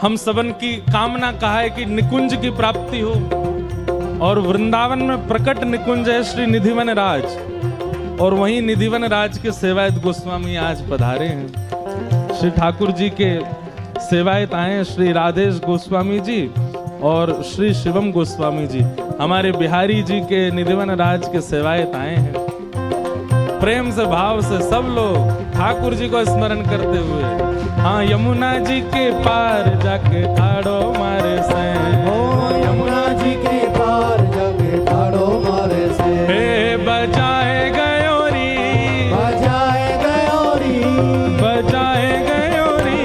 हम सबन की कामना कहा है कि निकुंज की प्राप्ति हो, और वृंदावन में प्रकट निकुंज है श्री निधिवन राज, और वहीं निधिवन राज के सेवायत गोस्वामी आज पधारे हैं। श्री ठाकुर जी के सेवायत आए हैं श्री राधेश गोस्वामी जी और श्री शिवम गोस्वामी जी, हमारे बिहारी जी के निधिवन राज के सेवायत आए हैं। प्रेम से भाव से सब लोग ठाकुर जी को स्मरण करते हुए, हाँ यमुना जी के पार जाके ठाड़ो मारे से, ओ यमुना जी के पार जाके ठाड़ो मारे से, हे बजाए गयोरी, बजाए गयोरी, बजाए गयोरी,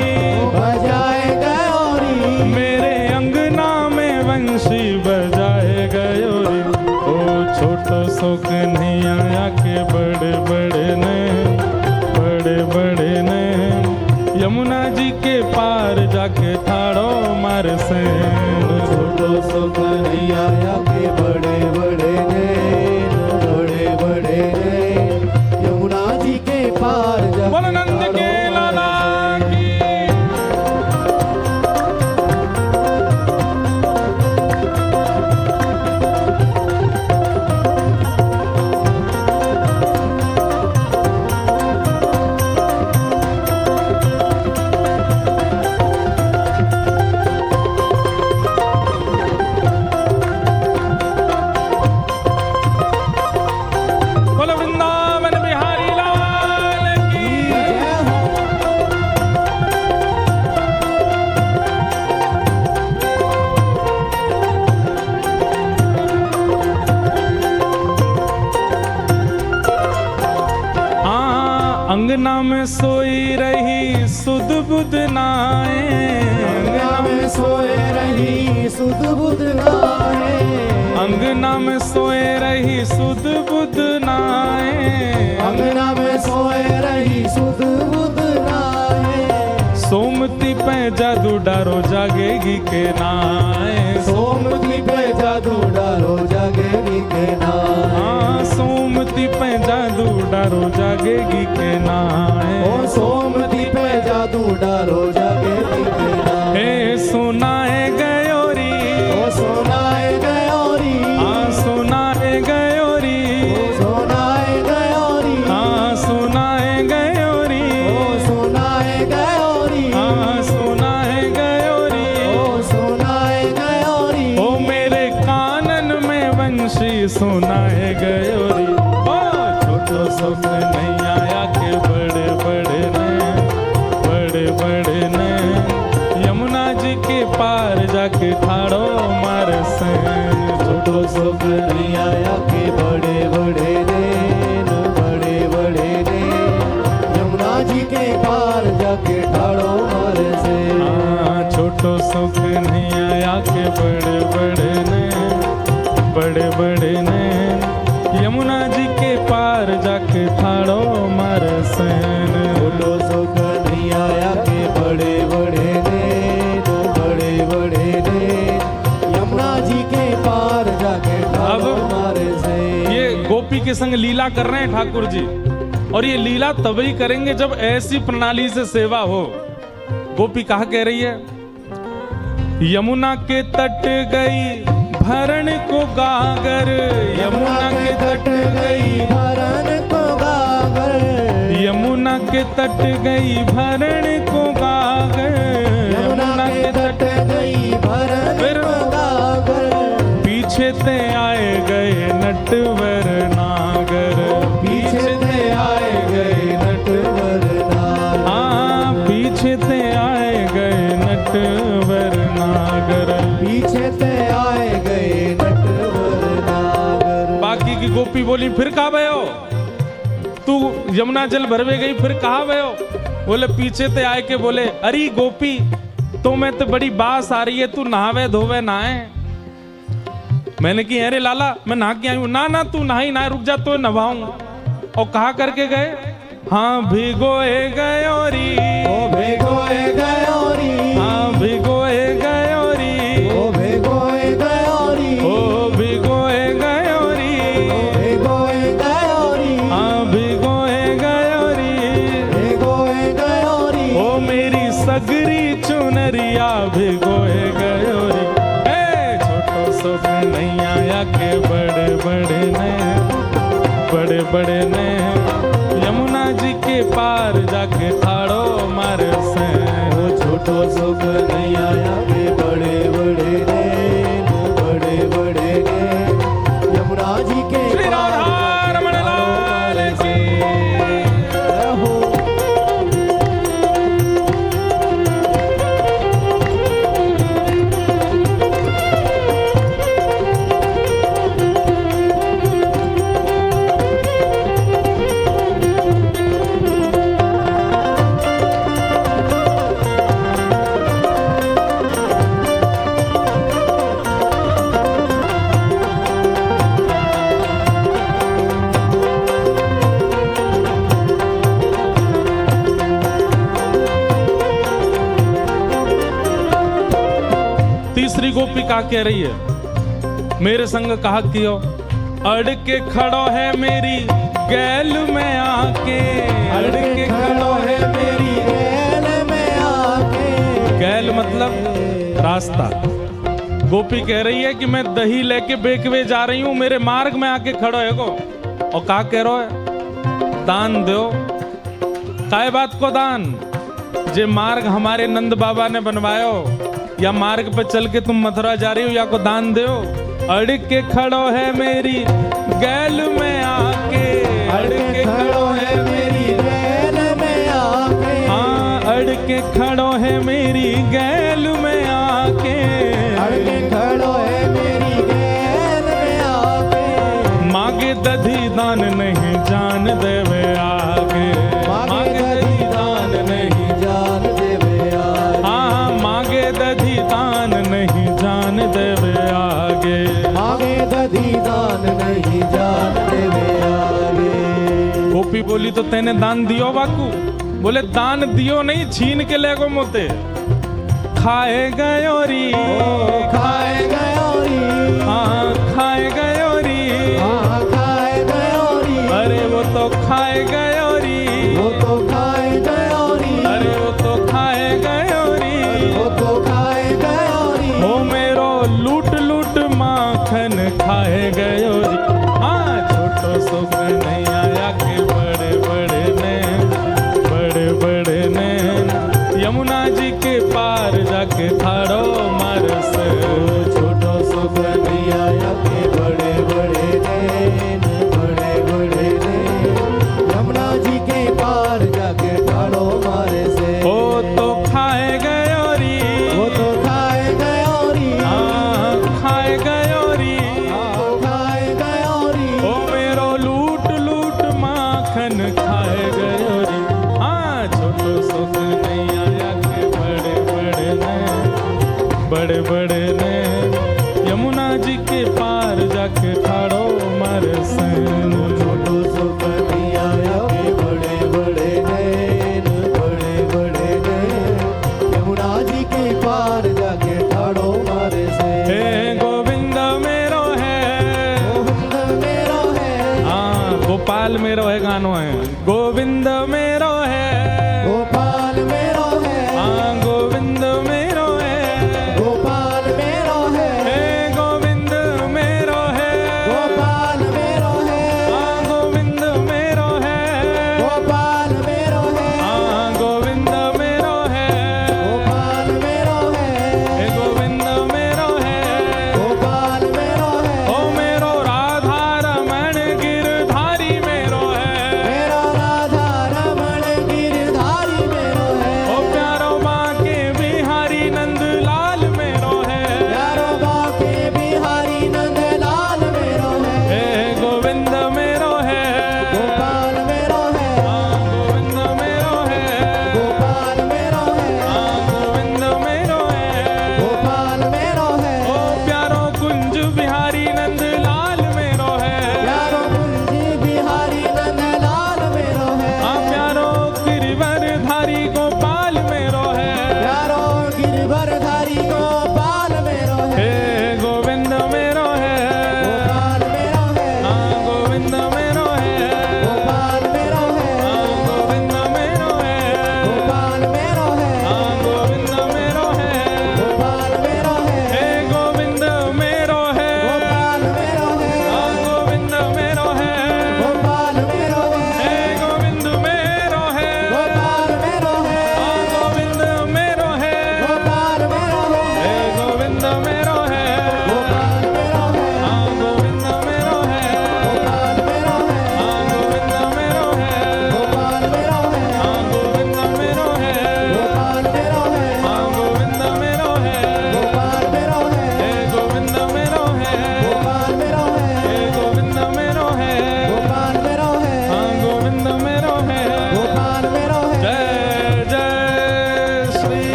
बजाए गयोरी, मेरे अंगना में वंशी बजाए गयोरी। ओ छोटो सो कन्हैया के बड़े बड़े ने, बड़े बड़े ने, यमुना जी के पार जाके ठाड़ो मार से, छोटो सो कन्हैया के बड़े बड़े ने, बड़े बड़े ने, यमुना जी के पार जाके बोलो नंद के लाला की। अंगना में सोई रही सुध बुध नाए, अंगना में सोए रही सुध बुध नाए, अंगना में सोए रही सुध बुध नाए, अंगना में सोए रही सुध बुध नाए, सोमती पे जादू डारो जागेगी के नाए, सोमती पे जादू डारो जागेगी के नाए, हाँ सोमती पे जादू डारो जागेगी के नाए, ओ सोमती पे जादू डारो जागेगी के नाए, हे सुनाए गयोरी, ओ सोनाए गयोरी, हाँ सुनाए गयोरी, ओ सोनाए गयोरी, हाँ सुनाए गयोरी, ओ सोनाए गयोरी, हाँ सुनाए गयोरी, ओ सोनाए गयोरी, ओ मेरे कानन में वंशी सुनाए गयोरी। ओ छोटो सो कन्हैया के बड़े बड़े ने, बड़े बड़े ने, यमुना जी के पार जाके ठाड़ो मार से, छोटो सो कन्हैया के बड़े बड़े ने, बड़े बड़े ने, यमुना जी के पार जाके ठाड़ो मारे से, हाँ छोटो सो कन्हैया के बड़े बड़े ने, बड़े बड़े ने, यमुना जी के पार जाके ठाड़ो मार से, छोटो सो कन्हैया के बड़े बड़े ने, बड़े बड़े ने, यमुना जी के पार जाके ठाड़ो मारे से। ये गोपी के संग लीला कर रहे हैं ठाकुर जी, और ये लीला तभी करेंगे जब ऐसी प्रणाली से सेवा हो। गोपी कहा कह रही है, यमुना के तट गई भरण को गागर, यमुना के तट गई भरण को गागर, यमुना के तट गई भरण को गागर, यमुना के तट गई भरण को गागर, पीछे ते आए गए नटवर नागर, पीछे ते आए गए नटवर नागर, हाँ पीछे ते आए गए नटवर नागर, पीछे ते आए गए नटवर नागर। बाकी की गोपी बोली फिर कहाँ भयो, तू यमुना जल भरवे गई फिर कहाँ भयो? बोले पीछे ते आए के बोले, अरे गोपी तो मैं तो बड़ी बास आ रही है, तू नहावे धोवे नहाए। मैंने की अरे लाला मैं नहा के आई हूँ। ना ना तू नहाई ना, रुक जा तो नहाऊंगा। और कहा करके गए, हाँ भिगोए गयोरी, ओ भिगोए गयोरी, हाँ भिगोए गयोरी, ओ भिगोए गयोरी, ओ भिगोए गयोरी, ओ भिगोए गयोरी, हाँ भिगोए गयोरी, भिगोए गयोरी, ओ मेरी सगरी चुनरिया भिगोए गयो रे। छोटो सो कन्हैया आके बड़े बड़े ने, बड़े बड़े ने यमुना जी के पार जाके ठाड़ो मारे से। वो छोटो सो कन्हैया आके बड़े बड़े ने, बड़े बड़े ने यमुना जी के श्री राधा रमण लाल की हो। तीसरी गोपिका कह रही है, मेरे संग कहा कियो, अड़ के खड़ो है मेरी गैल में आके, अड़ के खड़ो है मेरी गैल में आके। गैल मतलब रास्ता। गोपी कह रही है कि मैं दही लेके बेकवे जा रही हूं, मेरे मार्ग में आके खड़ो है को। और का कह रहा है, दान दो। काय बात को दान? जे मार्ग हमारे नंद बाबा ने बनवायो, या मार्ग पे चल के तुम मथुरा जा रही हो, या को दान दो। अड़ के खड़ो है मेरी गैल में आके, अड़ के खड़ो है मेरी गैल में आके। हाँ, अड़ के खड़ो है मेरी गैल में आके, अड़ के खड़ो है मेरी गैल में आके। मांगे दधी दान नहीं जान देवे आगे, मांगे दधी दान नहीं जान देवे आगे। हाँ, मांगे दधी दान नहीं जान देवे आगे, मांगे दधी दान नहीं जान देवे आगे। गोपी बोली तो तेने दान दियो बाकू? बोले दान दियो नहीं, छीन के ले गो मोते। खाए गयो री, खाए गयो री, हाँ खाए गयो री, हाँ खाए गयो री। अरे वो तो खाए गयो री, वो तो खाए गयो री, अरे वो तो खाए गयो री, वो तो खाए गयो री। हो मेरो लूट लूट माखन खाए गयो री। हाँ, छोटो सो नहीं आया के बड़े बड़े ने, बड़े बड़े ने यमुना जी के पार जाके ठाड़ो मार से। छोटो सो नहीं आया के बड़े बड़े ने, बड़े बड़े ने यमुना जी के पार जाके ठाड़ो मारे से। ओ तो खाए गयो री, वो तो खाए गयो री, हाँ खाए गयो री, हाँ खाए गयो री। ओ मेरो लूट लूट माखन खाए गयो री। हाँ, छोटो सो नहीं आया के बड़े बड़े ने, बड़े बड़े ने यमुना जी के पार जाके ठाड़ो मारे से। छोटो सो नहीं आया के बड़े बड़े ने, बड़े बड़े ने यमुना जी के पार जाके ठाड़ो मारे से। हे गोविंद मेरो है, गोविंद मेरो है, हाँ गोपाल मेरो है गानो है। गोविंद मेरो है, गोपाल मेरो है, हाँ गोविंद मेरो है, गोपाल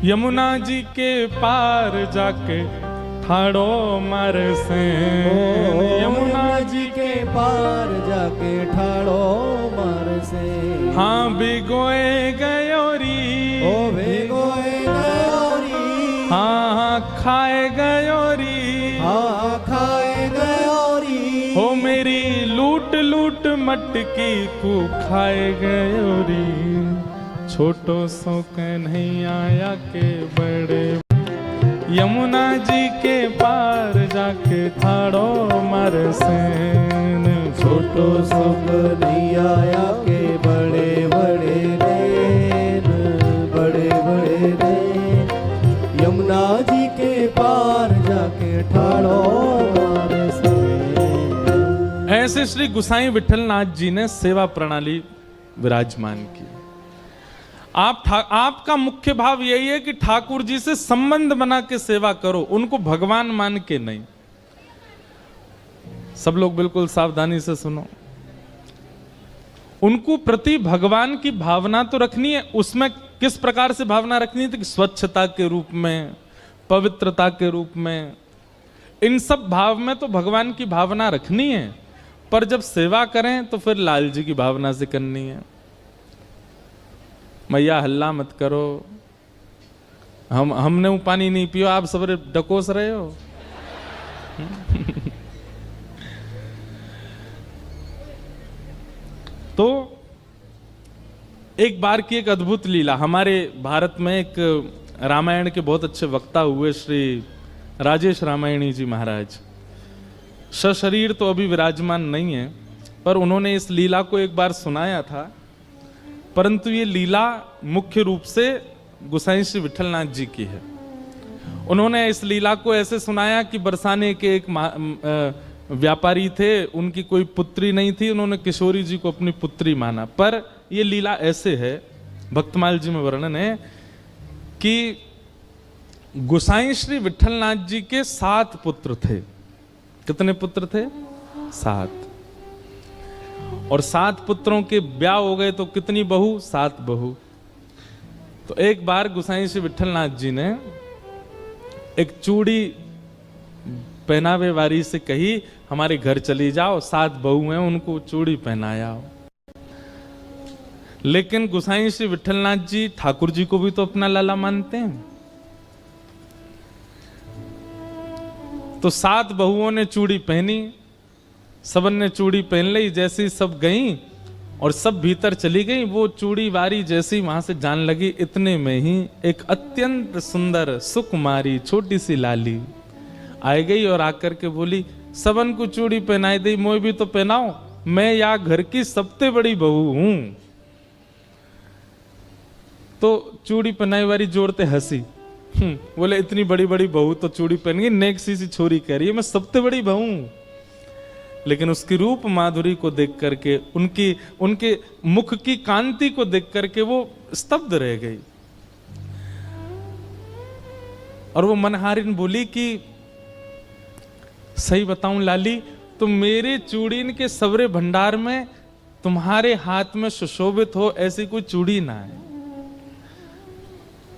यमुना जी के पार जाके ठाड़ो मार से यमुना जी के पार जाके ठाड़ो मार से हाँ भिगोए गयोरी ओ भिगोए गयोरी हाँ खाए गयोरी हाँ खाए गयोरी हो मेरी लूट लूट मटकी को खाए गयोरी छोटो सो कन्हैया आया के बड़े यमुना जी के पार जाके ठाड़ो मार सेन छोटो सो कन्हैया के बड़े बड़े नैन बड़े बड़े नैन यमुना जी के पार जाके ठाड़ो मार सेन। ऐसे श्री गुसाई विठलनाथ जी ने सेवा प्रणाली विराजमान की। आपका मुख्य भाव यही है कि ठाकुर जी से संबंध बना के सेवा करो, उनको भगवान मान के नहीं। सब लोग बिल्कुल सावधानी से सुनो। उनको प्रति भगवान की भावना तो रखनी है, उसमें किस प्रकार से भावना रखनी है कि स्वच्छता के रूप में, पवित्रता के रूप में, इन सब भाव में तो भगवान की भावना रखनी है। पर जब सेवा करें तो फिर लाल जी की भावना से करनी है। मैया हल्ला मत करो, हमने वो पानी नहीं पियो, आप सब डकोस रहे हो। तो एक बार की एक अद्भुत लीला, हमारे भारत में एक रामायण के बहुत अच्छे वक्ता हुए श्री राजेश रामायणी जी महाराज, सशरीर तो अभी विराजमान नहीं है, पर उन्होंने इस लीला को एक बार सुनाया था। परंतु ये लीला मुख्य रूप से गुसाई श्री विठलनाथ जी की है। उन्होंने इस लीला को ऐसे सुनाया कि बरसाने के एक व्यापारी थे, उनकी कोई पुत्री नहीं थी, उन्होंने किशोरी जी को अपनी पुत्री माना। पर ये लीला ऐसे है, भक्तमाल जी में वर्णन है कि गुसाई श्री विठलनाथ जी के 7 पुत्र थे। कितने पुत्र थे? 7। और 7 पुत्रों के ब्याह हो गए तो कितनी बहू? 7 बहू। तो एक बार गुसाई श्री विठलनाथ जी ने एक चूड़ी पहनावे वारी से कही, हमारे घर चली जाओ, 7 बहू हैं, उनको चूड़ी पहनाया। लेकिन गुसाई श्री विठलनाथ जी ठाकुर जी को भी तो अपना लाला मानते हैं। तो 7 बहुओं ने चूड़ी पहनी, सबन ने चूड़ी पहन ली। जैसी सब गईं और सब भीतर चली गई, वो चूड़ी वारी जैसी वहां से जान लगी, इतने में ही एक अत्यंत सुंदर सुकुमारी छोटी सी लाली आई गई और आकर के बोली, सबन को चूड़ी पहनाई दी, मोय भी तो पहनाओ, मैं या घर की सबसे बड़ी बहू हूं। तो चूड़ी पहनाई वाली जोड़ते हंसी, बोले इतनी बड़ी बड़ी बहू तो चूड़ी पहन गई, नेक सी छोरी कह रही है मैं सबसे बड़ी बहू हूं। लेकिन उसकी रूप माधुरी को देख करके, उनके मुख की कांति को देख करके वो स्तब्ध रह गई। और वो मनहारिन बोली कि सही बताऊं लाली, तो मेरे चूड़ीन के सवरे भंडार में तुम्हारे हाथ में सुशोभित हो ऐसी कोई चूड़ी ना है।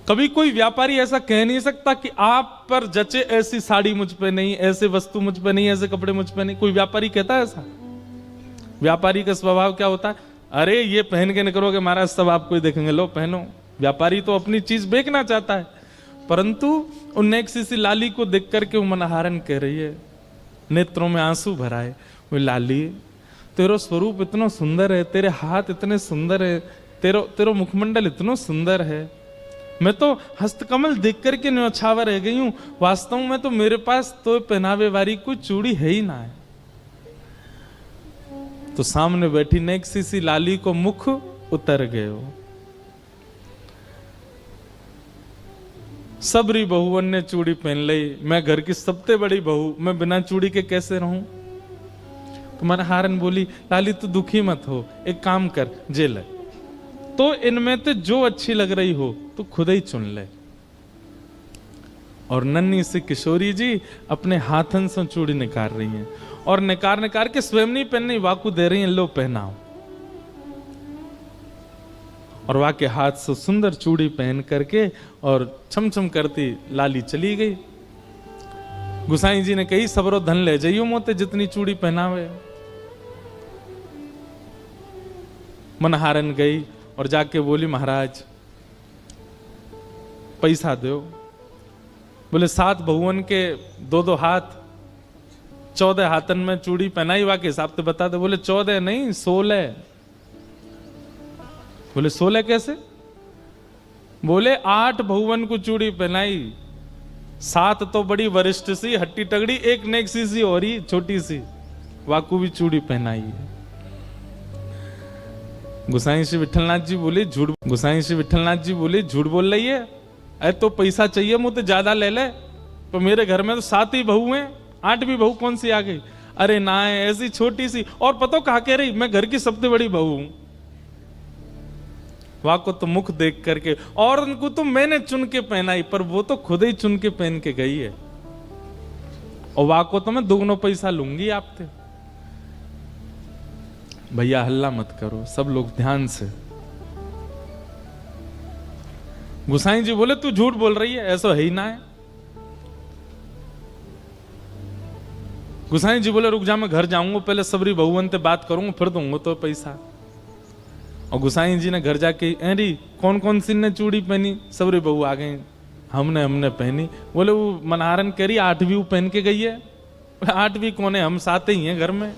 कभी कोई व्यापारी ऐसा कह नहीं सकता कि आप पर जचे ऐसी साड़ी मुझ पे नहीं, ऐसे वस्तु मुझ पे नहीं, ऐसे कपड़े मुझ पे नहीं। कोई व्यापारी कहता है ऐसा? व्यापारी का स्वभाव क्या होता है? अरे ये पहन के निकलोगे महाराज सब आपको ही देखेंगे, लो पहनो। व्यापारी तो अपनी चीज बेचना चाहता है। परंतु उन एक सी लाली को देख करके वो मनहारन कह रही है, नेत्रों में आंसू भराए, वो लाली तेरो स्वरूप इतना सुंदर है, तेरे हाथ इतने सुंदर है, तेरो मुखमंडल इतना सुंदर है, मैं तो हस्तकमल देख करके न्यौछावर रह गई हूं। वास्तव में तो मेरे पास तो पहनावे वाली कोई चूड़ी है ही ना है। तो सामने बैठी नेक सी लाली को मुख उतर गए हो। सबरी बहुवन ने चूड़ी पहन ली, मैं घर की सबसे बड़ी बहू, मैं बिना चूड़ी के कैसे रहूं? तो मनहारन बोली, लाली तू दुखी मत हो, एक काम कर, जेल है तो इनमें तो जो अच्छी लग रही हो तो खुद ही चुन ले। और नन्ही सी किशोरी जी अपने हाथन से चूड़ी निकाल रही हैं और निकार के स्वयं नहीं पहननी, वाकू दे रही हैं, लो पहनाओ। और वहाँ के हाथ से सुंदर चूड़ी पहन करके और छमछम करती लाली चली गई। गुसाई जी ने कही सबरो धन ले जाइयो मोते जितनी चूड़ी पहनावे। मनहारन गई और जाके बोली महाराज पैसा दो। बोले 7 बहुवन के 2-2 हाथ, 14 हाथन में चूड़ी पहनाई वा के हिसाब से बता दे। बोले 14 नहीं 16। बोले 16 कैसे? बोले 8 बहुवन को चूड़ी पहनाई, 7 तो बड़ी वरिष्ठ सी हट्टी टगड़ी, एक नेक सी और ही छोटी सी वाकू भी चूड़ी पहनाई है। गुसाई श्री विठलनाथ जी बोले झूठ। गुसाई श्री विठलनाथ जी बोले झूठ बोल रही है। अरे तो पैसा चाहिए मुझे ज्यादा ले ले, तो मेरे घर में तो 7 ही बहू हैं, 8वीं बहू कौन सी आ गई? अरे ना ऐसी छोटी सी, और पता कहा कह रही मैं घर की सबसे बड़ी बहू हूं। वहां को तो मुख देख करके, और उनको तो मैंने चुन के पहनाई, पर वो तो खुद ही चुन के पहन के गई है। और वहां को तो मैं दोगुना पैसा लूंगी आपसे। भैया हल्ला मत करो, सब लोग ध्यान से। गुसाई जी बोले तू झूठ बोल रही है, ऐसा है ही ना है। गुसाई जी बोले रुक जा, मैं घर जाऊंगा, पहले सबरी बहुवन से बात करूंगा, फिर दूंगा तो पैसा। और गुसाई जी ने घर जाके अरे कौन कौन सी ने चूड़ी पहनी? सबरी बहू आ गई, हमने पहनी। बोले वो मनहारन करी 8वीं पहन के गई है। 8वीं कौन है? हम 7 ही हैं घर में।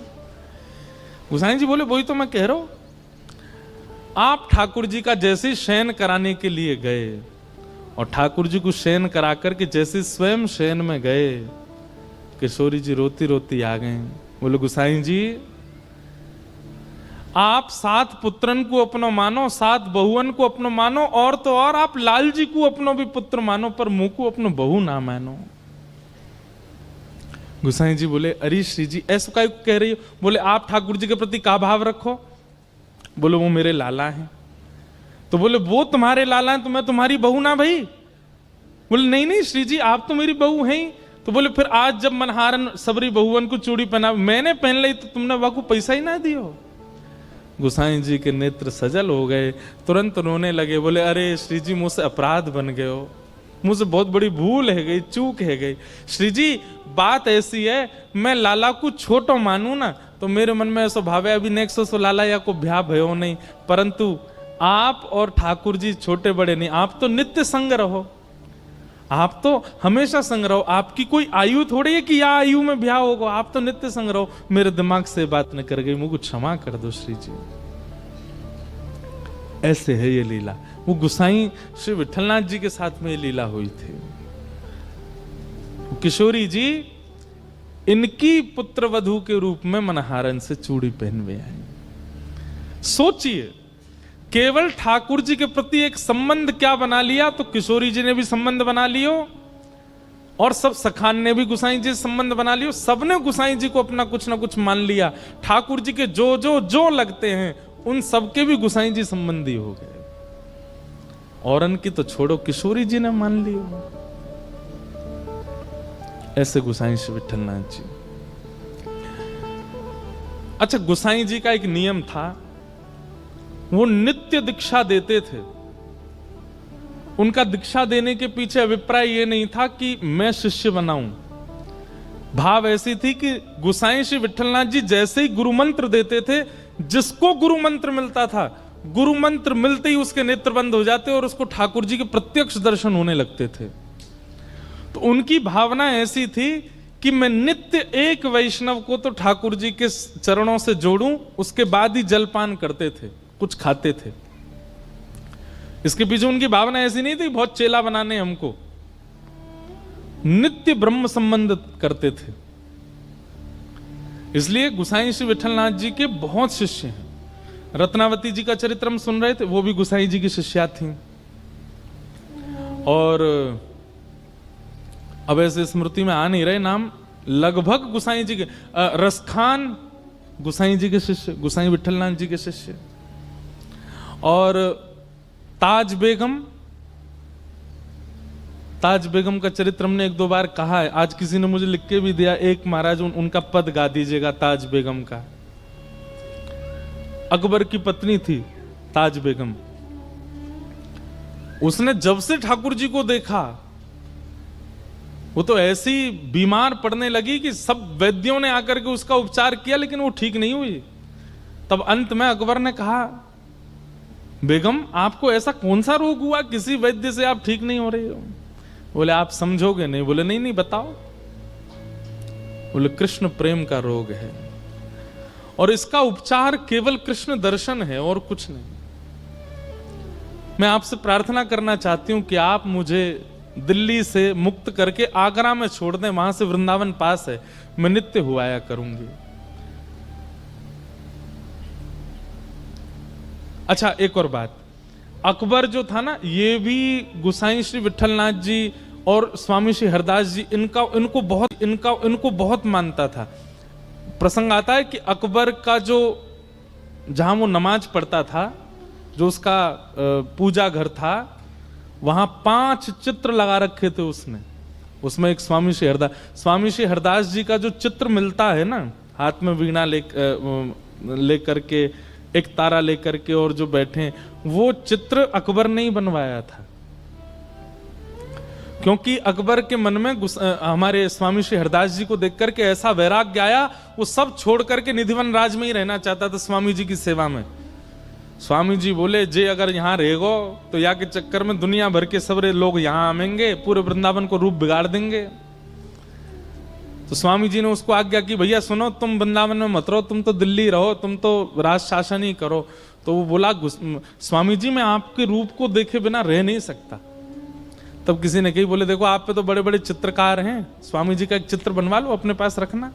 गुसाई जी बोले वही तो मैं कह रहा हूं, आप ठाकुर जी का जैसे शयन कराने के लिए गए और ठाकुर जी को शयन करा करके जैसे स्वयं शयन में गए, किशोरी जी रोती रोती आ गए। बोले गुसाई जी आप 7 पुत्रन को अपनो मानो, 7 बहुवन को अपनो मानो, और तो और आप लाल जी को अपनो भी पुत्र मानो, पर मुंह को अपनो बहू ना मानो। गुसाई जी बोले अरे श्री जी ऐसा काय कह रही हो? बोले आप ठाकुर जी के प्रति का भाव रखो? बोले वो मेरे लाला हैं। तो बोले वो तुम्हारे लाला हैं तो मैं तुम्हारी बहू ना भाई? बोले नहीं नहीं श्री जी आप तो मेरी बहू हैं ही। तो बोले फिर आज जब मनहारन सबरी बहुवन को चूड़ी पहना मैंने पहन ली तो तुमने वह को पैसा ही ना दियो? गुसाई जी के नेत्र सजल हो गए, तुरंत रोने लगे। बोले अरे श्री जी मुझसे अपराध बन गए हो, मुझसे बहुत बड़ी भूल है गई, चूक है गई। श्री जी बात ऐसी है, मैं लाला को छोटो मानू ना तो मेरे मन में ऐसा भाव है अभी नेक्स्ट सो लाला या को ब्याह भयो नहीं, परंतु आप और ठाकुर जी छोटे बड़े नहीं, आप तो नित्य संग रहो, आप तो हमेशा संग रहो। आपकी कोई आयु थोड़ी है कि या आयु में ब्याह होगा, आप तो नित्य संग रहो। मेरे दिमाग से बात न कर गई, मुझे क्षमा कर दो श्री जी। ऐसे है ये लीला। वो गुसाई श्री विठलनाथ जी के साथ में ये लीला हुई थी। किशोरी जी इनकी पुत्र वधू के रूप में मनहारन से चूड़ी पहनवे आई। सोचिए केवल ठाकुर जी के प्रति एक संबंध क्या बना लिया, तो किशोरी जी ने भी संबंध बना लियो और सब सखान ने भी गुसाई जी से संबंध बना लियो। सबने गुसाई जी को अपना कुछ ना कुछ मान लिया। ठाकुर जी के जो जो जो लगते हैं उन सबके भी गुसाई जी संबंधी हो गए। और उनकी तो छोड़ो, किशोरी जी ने मान लियो। ऐसे गुसाई श्री विठलनाथ जी। अच्छा, गुसाई जी का एक नियम था, वो नित्य दीक्षा देते थे। उनका दीक्षा देने के पीछे अभिप्राय ये नहीं था कि मैं शिष्य बनाऊं। भाव ऐसी थी कि गुसाई श्री विठलनाथ जी जैसे ही गुरु मंत्र देते थे, जिसको गुरु मंत्र मिलता था, गुरु मंत्र मिलते ही उसके नेत्र बंद हो जाते और उसको ठाकुर जी के प्रत्यक्ष दर्शन होने लगते थे। तो उनकी भावना ऐसी थी कि मैं नित्य एक वैष्णव को तो ठाकुर जी के चरणों से जोड़ूं, उसके बाद ही जलपान करते थे, कुछ खाते थे। इसके पीछे उनकी भावना ऐसी नहीं थी बहुत चेला बनाने हमको, नित्य ब्रह्म संबंध करते थे। इसलिए गुसाई श्री विठलनाथ जी के बहुत शिष्य हैं। रत्नावती जी का चरित्र हम सुन रहे थे, वो भी गुसाई जी की शिष्या थी। और अब ऐसे स्मृति में आ नहीं रहे नाम, लगभग गुसाई जी के, रसखान गुसाई जी के शिष्य, गुसाई विठलनाथ जी के शिष्य। और ताज बेगम, ताज बेगम का चरित्र हमने 1-2 बार कहा है। आज किसी ने मुझे लिख के भी दिया, एक महाराज उनका पद गा दीजिएगा ताज बेगम का। अकबर की पत्नी थी ताज बेगम, उसने जब से ठाकुर जी को देखा वो तो ऐसी बीमार पड़ने लगी कि सब वैद्यों ने आकर के उसका उपचार किया लेकिन वो ठीक नहीं हुई। तब अंत में अकबर ने कहा, बेगम आपको ऐसा कौन सा रोग हुआ, किसी वैद्य से आप ठीक नहीं हो रही हो? बोले आप समझोगे नहीं। बोले नहीं नहीं बताओ। बोले कृष्ण प्रेम का रोग है और इसका उपचार केवल कृष्ण दर्शन है और कुछ नहीं। मैं आपसे प्रार्थना करना चाहती हूं कि आप मुझे दिल्ली से मुक्त करके आगरा में छोड़ दें, वहां से वृंदावन पास है, मैं नित्य हुआया करूंगी। अच्छा एक और बात, अकबर जो था ना, ये भी गोसाई श्री विठलनाथ जी और स्वामी श्री हरदास जी इनको बहुत मानता था। प्रसंग आता है कि अकबर का जो जहां वो नमाज पढ़ता था, जो उसका पूजा घर था, वहां 5 चित्र लगा रखे थे उसने। उसमें एक स्वामी श्री हरदास जी का जो चित्र मिलता है ना, हाथ में वीणा लेकर के, एक तारा लेकर के और जो बैठे, वो चित्र अकबर ने ही बनवाया था। क्योंकि अकबर के मन में हमारे स्वामी श्री हरदास जी को देख करके ऐसा वैराग्य आया, वो सब छोड़ करके निधिवन राज में ही रहना चाहता था, स्वामी जी की सेवा में। स्वामी जी बोले, जे अगर यहाँ रहेगो तो या के चक्कर में दुनिया भर के सबरे लोग यहाँ आएंगे, पूरे वृंदावन को रूप बिगाड़ देंगे। तो स्वामी जी ने उसको आज्ञा की, भैया सुनो, तुम वृंदावन में मत रहो, तुम तो दिल्ली रहो, तुम तो राज शासन ही करो। तो वो बोला, स्वामी जी मैं आपके रूप को देखे बिना रह नहीं सकता। तब किसी ने कही, बोले देखो आप पे तो बड़े बड़े चित्रकार हैं, स्वामी जी का एक चित्र बनवा लो, अपने पास रखना।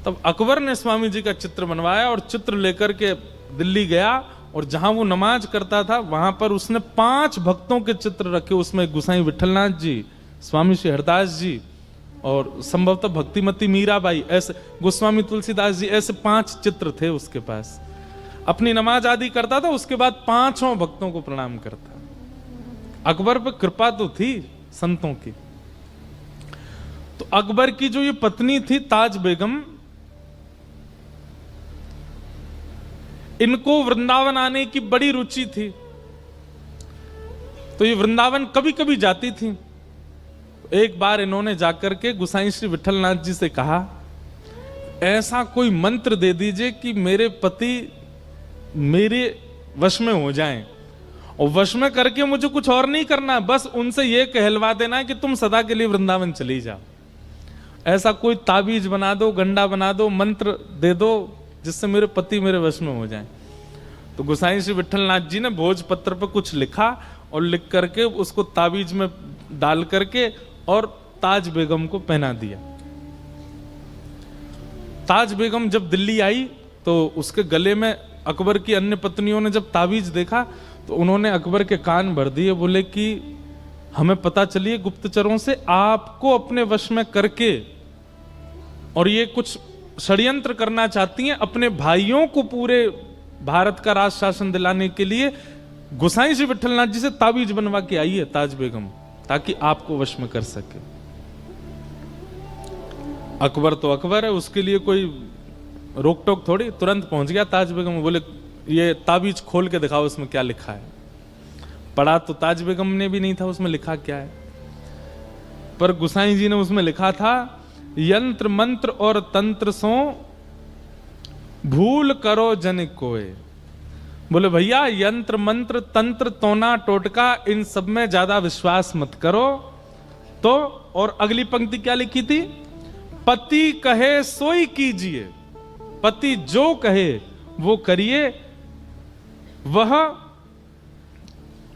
तब अकबर ने स्वामी जी का चित्र बनवाया और चित्र लेकर के दिल्ली गया, और जहां वो नमाज करता था वहां पर उसने 5 भक्तों के चित्र रखे। उसमें गोसाई विठलनाथ जी, स्वामी श्री हरदास जी और संभवतः भक्तिमती मीराबाई, ऐसे गोस्वामी तुलसीदास जी, ऐसे 5 चित्र थे उसके पास। अपनी नमाज आदि करता था, उसके बाद 5 भक्तों को प्रणाम करता। अकबर पर कृपा तो थी संतों की। तो अकबर की जो ये पत्नी थी ताज बेगम, इनको वृंदावन आने की बड़ी रुचि थी, तो ये वृंदावन कभी कभी जाती थी। एक बार इन्होंने जाकर के गोसाई श्री विठलनाथ जी से कहा, ऐसा कोई मंत्र दे दीजिए कि मेरे पति मेरे वश में हो जाएं, और वश में करके मुझे कुछ और नहीं करना, बस उनसे यह कहलवा देना है कि तुम सदा के लिए वृंदावन चली जाओ। ऐसा कोई ताबीज बना दो, गंडा बना दो, मंत्र दे दो जिससे मेरे पति मेरे वश में हो जाएं। तो गोसाई श्री विठलनाथ जी ने भोजपत्र पर कुछ लिखा और लिख करके उसको ताबीज में डाल करके और ताज बेगम को पहना दिया। ताज बेगम जब दिल्ली आई तो उसके गले में अकबर की अन्य पत्नियों ने जब ताबीज देखा तो उन्होंने अकबर के कान भर दिए, बोले कि हमें पता चलिए गुप्तचरों से आपको अपने वश में करके, और ये कुछ षड्यंत्र करना चाहती हैं अपने भाइयों को पूरे भारत का राज शासन दिलाने के लिए। गोसाई श्री विठलनाथ जी से ताबीज बनवा के आई है ताज बेगम, ताकि आपको वश में कर सके। अकबर तो अकबर है, उसके लिए कोई रोक टोक थोड़ी, तुरंत पहुंच गया ताज बेगम। बोले ये ताबीज खोल के दिखाओ, उसमें क्या लिखा है। पढ़ा तो ताज बेगम ने भी नहीं था उसमें लिखा क्या है, पर गोसाई जी ने उसमें लिखा था, यंत्र मंत्र और तंत्र सो भूल करो जन कोय। बोले भैया यंत्र मंत्र तंत्र तोना टोटका इन सब में ज्यादा विश्वास मत करो। तो और अगली पंक्ति क्या लिखी थी, पति कहे सोई कीजिए, पति जो कहे वो करिए, वह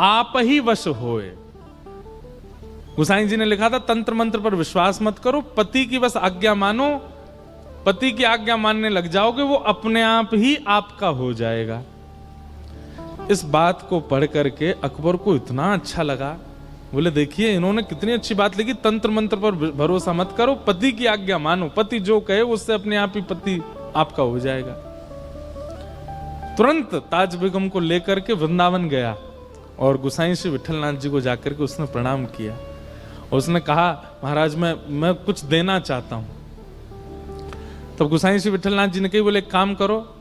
आप ही वश होए। गोसाई जी ने लिखा था तंत्र मंत्र पर विश्वास मत करो, पति की बस आज्ञा मानो, पति की आज्ञा मानने लग जाओगे वो अपने आप ही आपका हो जाएगा। इस बात को पढ़ करके अकबर को इतना अच्छा लगा, बोले देखिए इन्होंने कितनी अच्छी बात लिखी, तंत्र मंत्र पर भरोसा मत करो, पति की आज्ञा मानो, पति जो कहे उससे अपने आप ही पति आपका हो जाएगा। तुरंत ताज बेगम को लेकर के वृंदावन गया और गोसाई श्री विठलनाथ जी को जाकर के उसने प्रणाम किया। उसने कहा महाराज मैं कुछ देना चाहता हूं। तब गोसाई श्री विठलनाथ जी ने कही, बोले काम करो,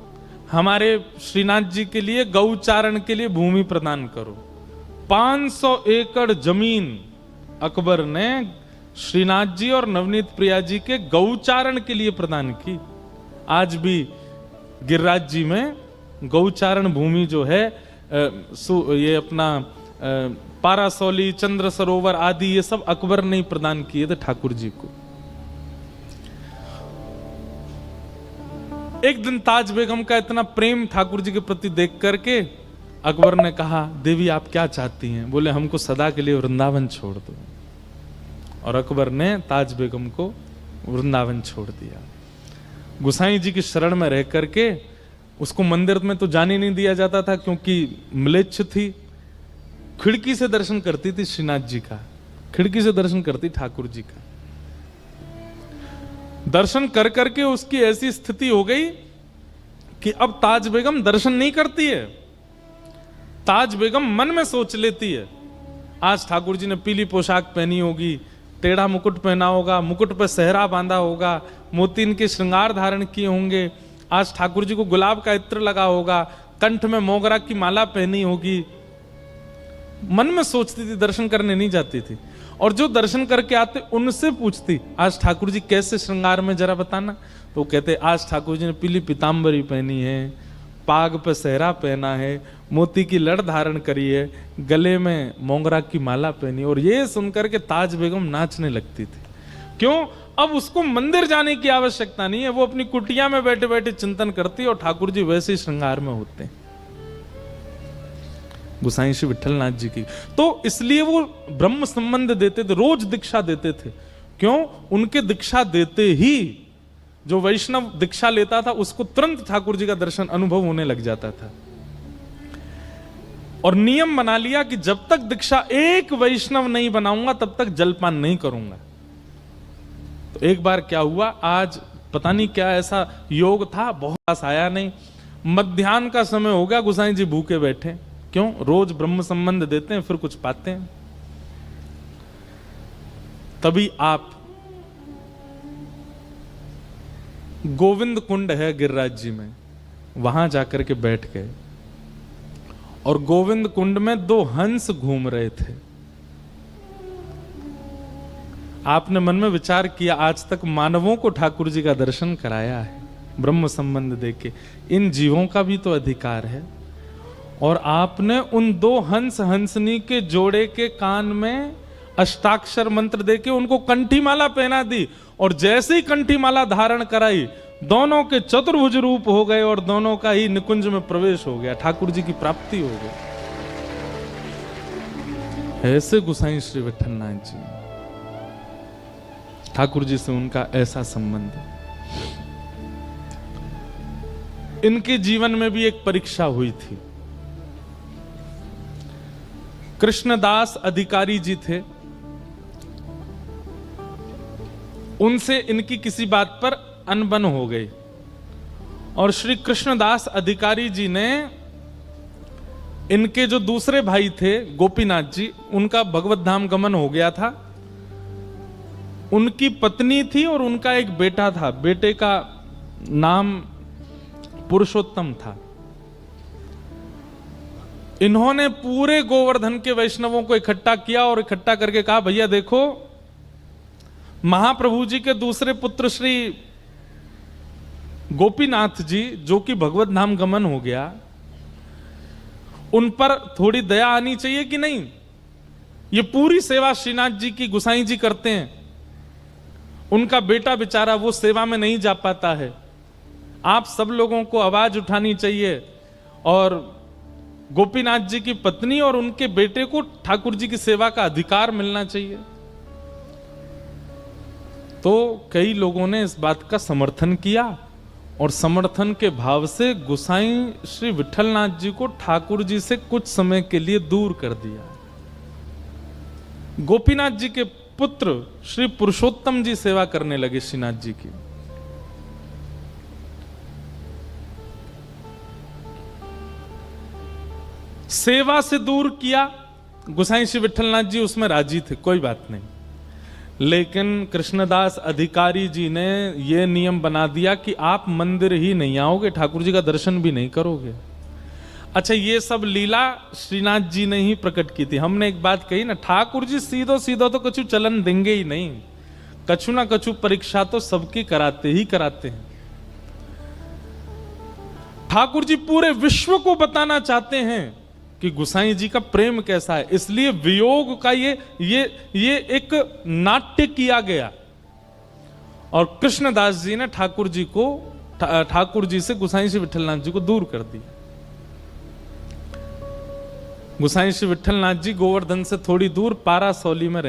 हमारे श्रीनाथ जी के लिए गौचारण के लिए भूमि प्रदान करो। 500 एकड़ जमीन अकबर ने श्रीनाथ जी और नवनीत प्रिया जी के गौचारण के लिए प्रदान की। आज भी गिरिराज जी में गौचारण भूमि जो है ये अपना पारासौली, चंद्र सरोवर आदि ये सब अकबर ने ही प्रदान किए थे ठाकुर जी को। एक दिन ताज बेगम का इतना प्रेम ठाकुर जी के प्रति देख करके अकबर ने कहा, देवी आप क्या चाहती हैं? बोले हमको सदा के लिए वृंदावन छोड़ दो। और अकबर ने ताज बेगम को वृंदावन छोड़ दिया। गुसाई जी की शरण में रह करके उसको मंदिर में तो जाने नहीं दिया जाता था क्योंकि म्लेच्छ थी। खिड़की से दर्शन करती थी श्रीनाथ जी का, खिड़की से दर्शन करती ठाकुर जी का। दर्शन कर करके उसकी ऐसी स्थिति हो गई कि अब ताज बेगम दर्शन नहीं करती है। ताज बेगम मन में सोच लेती है, आज ठाकुर जी ने पीली पोशाक पहनी होगी, टेढ़ा मुकुट पहना होगा, मुकुट पर सेहरा बांधा होगा, मोतीन के श्रृंगार धारण किए होंगे, आज ठाकुर जी को गुलाब का इत्र लगा होगा, कंठ में मोगरा की माला पहनी होगी। मन में सोचती थी, दर्शन करने नहीं जाती थी। और जो दर्शन करके आते उनसे पूछती, आज ठाकुर जी कैसे श्रृंगार में जरा बताना। तो कहते आज ठाकुर जी ने पीली पीताम्बरी पहनी है, पाग पे सेहरा पहना है, मोती की लड़ धारण करी है, गले में मोगरा की माला पहनी। और ये सुनकर के ताज बेगम नाचने लगती थी। क्यों? अब उसको मंदिर जाने की आवश्यकता नहीं है, वो अपनी कुटिया में बैठे बैठे चिंतन करती है और ठाकुर जी वैसे ही श्रृंगार में होते हैं। गुसाई श्री विठलनाथ जी की तो इसलिए वो ब्रह्म संबंध देते थे, रोज दीक्षा देते थे। क्यों? उनके दीक्षा देते ही जो वैष्णव दीक्षा लेता था उसको तुरंत ठाकुर जी का दर्शन अनुभव होने लग जाता था। और नियम बना लिया कि जब तक दीक्षा एक वैष्णव नहीं बनाऊंगा तब तक जलपान नहीं करूंगा। तो एक बार क्या हुआ, आज पता नहीं क्या ऐसा योग था, बहुत आया नहीं, मध्याह्न का समय हो गया, गुसाई जी भूखे बैठे। क्यों? रोज ब्रह्म संबंध देते हैं फिर कुछ पाते हैं। तभी आप गोविंद कुंड है गिरिराज जी में, वहां जाकर के बैठ गए और गोविंद कुंड में 2 हंस घूम रहे थे। आपने मन में विचार किया, आज तक मानवों को ठाकुर जी का दर्शन कराया है ब्रह्म संबंध देके, इन जीवों का भी तो अधिकार है। और आपने उन 2 हंस हंसनी के जोड़े के कान में अष्टाक्षर मंत्र देके उनको कंठी माला पहना दी। और जैसे ही कंठी माला धारण कराई, दोनों के चतुर्भुज रूप हो गए और दोनों का ही निकुंज में प्रवेश हो गया, ठाकुर जी की प्राप्ति हो गई। ऐसे गुसाई श्री विठलनाथ जी, ठाकुर जी से उनका ऐसा संबंध। इनके जीवन में भी एक परीक्षा हुई थी। कृष्णदास अधिकारी जी थे, उनसे इनकी किसी बात पर अनबन हो गई और श्री कृष्णदास अधिकारी जी ने इनके जो दूसरे भाई थे गोपीनाथ जी, उनका भगवत धाम गमन हो गया था। उनकी पत्नी थी और उनका एक बेटा था, बेटे का नाम पुरुषोत्तम था। इन्होंने पूरे गोवर्धन के वैष्णवों को इकट्ठा किया और इकट्ठा करके कहा, भैया देखो, महाप्रभु जी के दूसरे पुत्र श्री गोपीनाथ जी जो कि भगवत धाम गमन हो गया, उन पर थोड़ी दया आनी चाहिए कि नहीं। ये पूरी सेवा श्रीनाथ जी की गुसाई जी करते हैं, उनका बेटा बेचारा वो सेवा में नहीं जा पाता है। आप सब लोगों को आवाज उठानी चाहिए और गोपीनाथ जी की पत्नी और उनके बेटे को ठाकुर जी की सेवा का अधिकार मिलना चाहिए। तो कई लोगों ने इस बात का समर्थन किया और समर्थन के भाव से गुसाई श्री विठलनाथ जी को ठाकुर जी से कुछ समय के लिए दूर कर दिया। गोपीनाथ जी के पुत्र श्री पुरुषोत्तम जी सेवा करने लगे श्रीनाथ जी की। सेवा से दूर किया, गुसाई श्री विठलनाथ जी उसमें राजी थे, कोई बात नहीं। लेकिन कृष्णदास अधिकारी जी ने यह नियम बना दिया कि आप मंदिर ही नहीं आओगे, ठाकुर जी का दर्शन भी नहीं करोगे। अच्छा, ये सब लीला श्रीनाथ जी ने ही प्रकट की थी। हमने एक बात कही ना, ठाकुर जी सीधो सीधो तो कछु चलन देंगे ही नहीं, कछु ना कछु परीक्षा तो सबकी कराते ही कराते हैं। ठाकुर जी पूरे विश्व को बताना चाहते हैं कि गोसाई जी का प्रेम कैसा है, इसलिए वियोग का ये एक नाट्य किया गया। और कृष्णदास जी ने ठाकुर जी से गोसाई श्री विठलनाथ जी को दूर कर दिया। गोसाई श्री विठलनाथ जी गोवर्धन से थोड़ी दूर पारासौली में रहे।